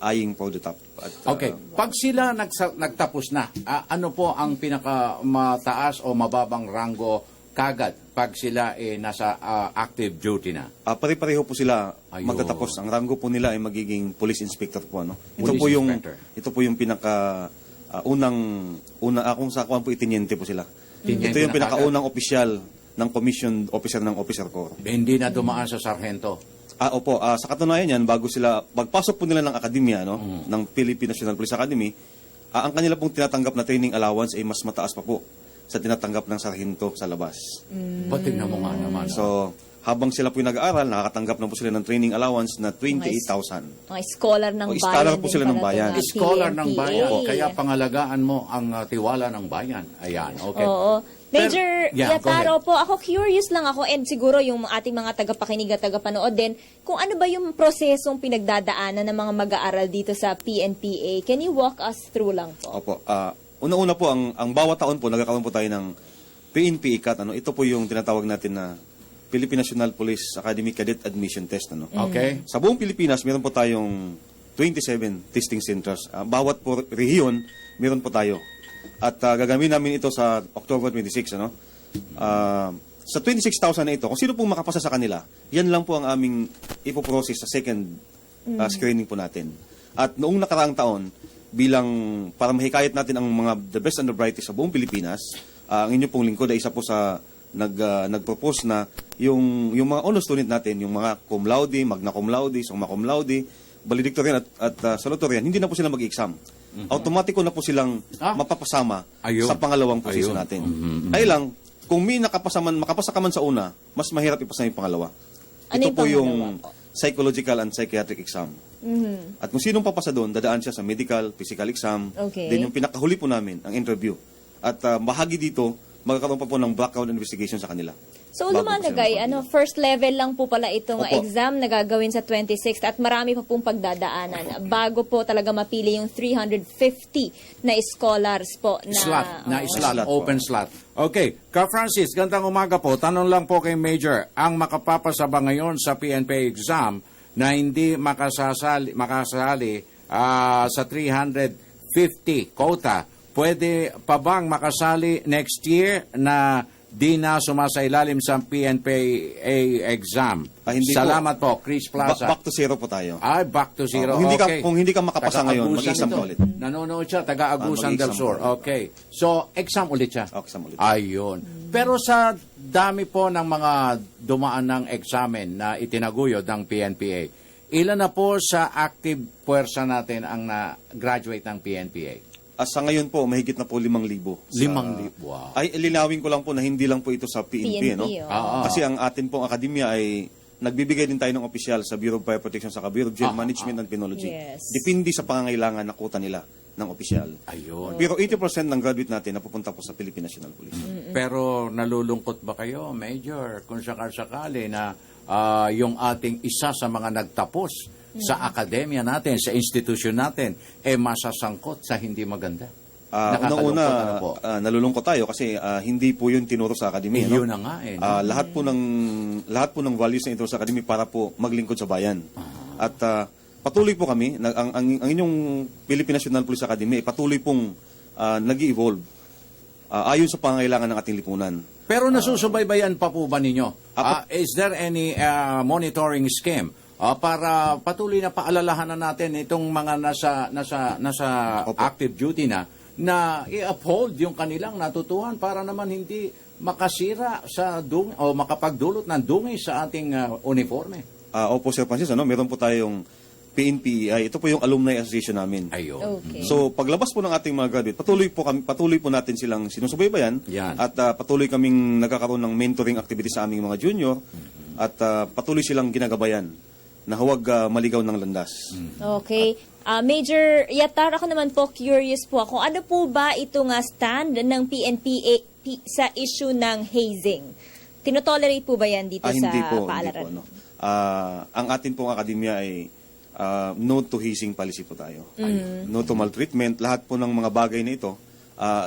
eyeing for the top. Okay. Pag sila nagtapos na, ano po ang pinakamataas o mababang rango kagad pag sila nasa active duty na? Pare-pareho po sila magtatapos. Ang rango po nila ay magiging police inspector po. Ito po yung pinaka kung sa kuwan po itiniente po sila. Ito yung pinakaunang opisyal ng commissioned officer ng officer corps. Hindi na dumaan sa sargento. Opo, sa katunayan yan, pagpasok po nila ng akademya, ng Philippine National Police Academy, ang kanila pong tinatanggap na training allowance ay mas mataas pa po sa tinatanggap ng sargento sa labas. Tingnan mo nga naman. So, habang sila po nag-aaral, nakakatanggap na po sila ng training allowance na 28,000. Mga scholar ng bayan. Scholar po sila ng bayan. Scholar ng bayan. Kaya pangalagaan mo ang tiwala ng bayan. Ayan, okay. Oo. Major Yataro po, ako curious lang ako and siguro yung ating mga tagapakinig at tagapanood din, kung ano ba yung prosesong pinagdadaanan ng mga mag-aaral dito sa PNPA. Can you walk us through lang po? Opo. Una-una po, ang bawat taon po, nagkakaroon po tayo ng PNPA CAT. Ito po yung tinatawag natin na Philippine National Police Academy Cadet Admission Test. Okay. Sa buong Pilipinas, meron po tayong 27 testing centers. Bawat po rehiyon, meron po tayo. At gagawin namin ito sa October 26. Sa 26,000 na ito, kung sino pong makapasa sa kanila, yan lang po ang aming ipoprocess sa second screening po natin. At noong nakaraang taon, bilang para mahikayat natin ang mga the best and the brightest sa buong Pilipinas, ang inyo pong lingkod ay isa po sa nag-propose na yung mga honor student natin, yung mga cum laude, magna cum laude, summa cum laude, valedictorian at salutatorian, hindi na po sila mag-exam. Automatiko na po silang mapapasama sa pangalawang posisyon natin. Ay lang, kung may makapasa ka man sa una, mas mahirap ipasa yung pangalawa. Ito po yung psychological and psychiatric exam. At kung sinong papasa doon, dadaan siya sa medical, physical exam. Then yung pinakahuli po namin, ang interview. At bahagi dito, magkakaroon pa po ng background investigation sa kanila. So, lumalagay, first level lang po pala itong exam na gagawin sa 26th at marami pa pong pagdadaanan bago po talaga mapili yung 350 na scholars po na slot, open slot. Okay, Ka Francis, gandang umaga po. Tanong lang po kay Major, ang makapapasa ba ngayon sa PNPA exam na hindi makasali sa 350 quota, pwede pa bang makasali next year na di na sumasailalim sa PNPA exam. Hindi Salamat po, Chris Plaza. Back to zero po tayo. Ay, back to zero. Kung Okay. hindi ka makapasa ngayon, Taga-Agusan mag-exam ito. ka ulit. Nanonood siya, taga-Agusan del mag-exam Sur. ulit. Okay. So, exam ulit siya. Exam ulit. Ayun. Pero sa dami po ng mga dumaan ng examen na itinaguyod ng PNPA, ilan na po sa active puwersa natin ang na-graduate ng PNPA? Sa ngayon po, mahigit na po 5,000. 5,000. Wow. Ay, linawin ko lang po na hindi lang po ito sa PNP, no? Oo. Kasi ang atin pong akademya ay nagbibigay din tayo ng opisyal sa Bureau of Fire Protection sa Bureau of Jail Management and Penology. Yes. Depende sa pangangailangan na kuta nila ng opisyal. Ayun. Pero 80% ng graduate natin napupunta po sa Philippine National Police. Pero nalulungkot ba kayo, Major, kung sakali na yung ating isa sa mga nagtapos sa akademya natin, sa institusyon natin, masasangkot sa hindi maganda? Unang-una, nalulungkot tayo kasi hindi po yun tinuro sa akademya. Yun na nga eh. Lahat po ng values na ito sa akademya para po maglingkod sa bayan. At patuloy po kami, ang inyong Philippine National Police Academy patuloy pong nag-evolve ayon sa pangangailangan ng ating lipunan. Pero nasusubaybayan pa po ba ninyo? Is there any monitoring scheme para patuloy na paalalahanan natin itong mga nasa active duty na i-uphold yung kanilang natutuhan para naman hindi makasira o makapagdulot ng dungis sa ating uniforme? Opo, Sir Francis, meron po tayong PNPEI. Ito po yung alumni association namin. Ayun. Okay. So, paglabas po ng ating mga graduate, patuloy po natin silang sinusubaybayan. Yan. At patuloy kaming nagkakaroon ng mentoring activity sa aming mga junior. At patuloy silang ginagabayan na huwag maligaw ng landas. Okay. Major Yatar, ako naman po curious po ako. Ano po ba ito nga stand ng PNPA sa issue ng hazing? Tinotolerate po ba yan dito sa paalaran? Hindi po. Ang atin pong akademya ay no to hazing policy po tayo. No to maltreatment. Lahat po ng mga bagay na ito,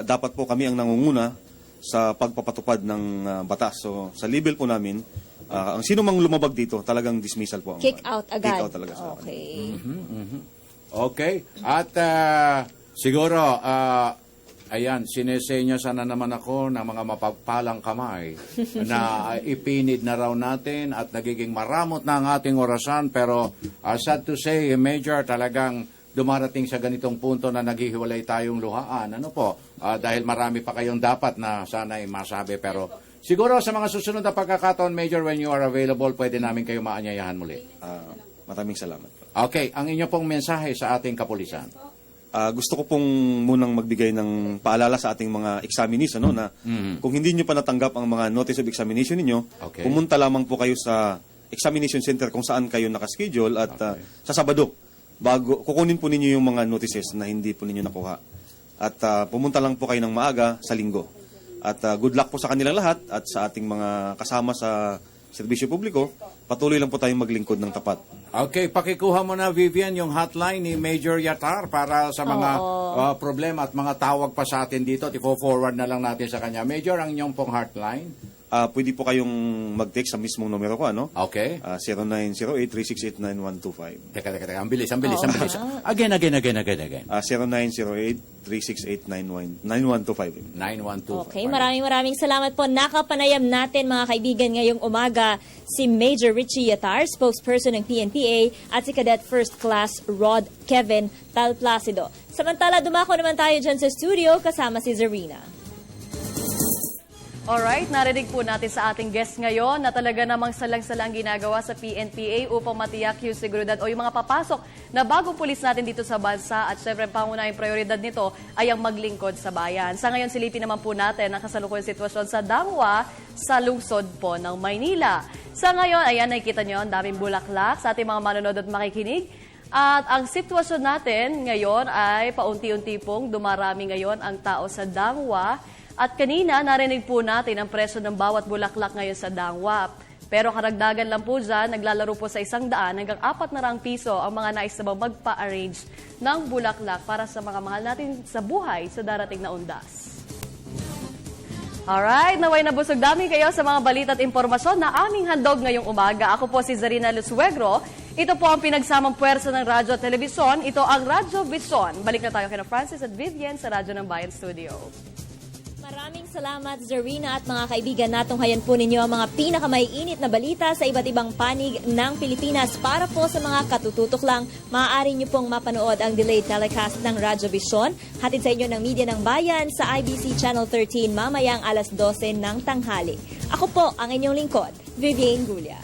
dapat po kami ang nangunguna sa pagpapatupad ng batas. So, sa level po namin, ang sino mang lumabag dito, talagang dismissal po. Kick out agad? Kick out talaga sa akin. Okay. Okay. At siguro, ayan, sinesenya sana naman ako ng mga mapagpalang kamay na ipinid na raw natin at nagiging maramot na ang ating orasan. Pero sad to say, Major, talagang dumarating sa ganitong punto na naghihiwalay tayong luhaan. Ano po? Dahil marami pa kayong dapat na sana'y masabi. Pero siguro sa mga susunod na pagkakataon, Major, when you are available, pwede namin kayo maanyayahan muli. Maraming salamat. Okay, ang inyo pong mensahe sa ating kapulisan. Gusto ko pong munang magbigay ng paalala sa ating mga examinees na kung hindi nyo pa natanggap ang mga notice of examination ninyo, pumunta lamang po kayo sa examination center kung saan kayo nakaschedule at sa Sabado, kukunin po ninyo yung mga notices na hindi po ninyo nakuha. At pumunta lang po kayo ng maaga sa Linggo. At good luck po sa kanilang lahat at sa ating mga kasama sa serbisyo publiko, patuloy lang po tayong maglingkod ng tapat. Okay, pakikuha mo na, Vivian, yung hotline ni Major Yatar para sa mga problema at mga tawag pa sa atin dito. Tifo-forward na lang natin sa kanya. Major, ang inyong pong hotline? Pwede po kayong mag-text sa mismong numero ko, Okay. 0908-368-9125. Teka. Ang bilis. Again. 0908-368-9125. 9125. Okay, maraming salamat po. Nakapanayam natin, mga kaibigan, ngayong umaga si Major Richie Yatar, spokesperson ng PNPA, at si Cadet First Class Rod Kevin Talplacido. Samantala, dumako naman tayo dyan sa studio kasama si Zarina. Alright, narinig po natin sa ating guest ngayon na talaga namang salang-salang ginagawa sa PNPA upang matiyak yung seguridad o yung mga papasok na bagong pulis natin dito sa bansa at syempre pangunahing prioridad nito ay ang maglingkod sa bayan. Sa ngayon, silipin naman po natin ang kasalukuyang sitwasyon sa Dangwa sa lungsod po ng Maynila. Sa ngayon, ayan, nakikita nyo, ang daming bulaklak sa ating mga manonood at makikinig. At ang sitwasyon natin ngayon ay paunti-unti pong dumarami ngayon ang tao sa Dangwa. At kanina, narinig po natin ang presyo ng bawat bulaklak ngayon sa Dangwa. Pero karagdagan lang po dyan, naglalaro po sa 100 hanggang 400 piso ang mga nais na magpa-arrange ng bulaklak para sa mga mahal natin sa buhay sa darating na undas. Alright, naway nabusog dami kayo sa mga balita at impormasyon na aming handog ngayong umaga. Ako po si Zarina Lusuegro. Ito po ang pinagsamang puwersa ng radyo at telebisyon. Ito ang Radyo Bison. Balik na tayo kina Francis at Vivian sa Radyo ng Bayan Studio. Maraming salamat, Zarina, at mga kaibigan. Natunghayan po ninyo ang mga pinakamaiinit na balita sa iba't ibang panig ng Pilipinas. Para po sa mga katututok lang, maaari nyo pong mapanood ang delayed telecast ng Radyo Vision. Hatid sa inyo ng Media ng Bayan sa IBC Channel 13 mamayang alas 12 ng tanghali. Ako po ang inyong lingkod, Vivian Gulia.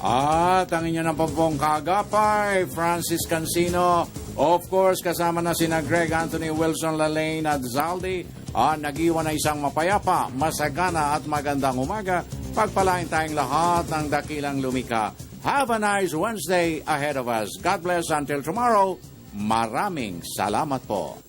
At ang inyong pong kagapay, Francis Cancino. Of course, kasama na sina Greg Anthony, Wilson Lalaine at Zaldi. Nag-iwan na isang mapayapa, masagana at magandang umaga. Pagpalain tayong lahat ng dakilang lumika. Have a nice Wednesday ahead of us. God bless until tomorrow. Maraming salamat po.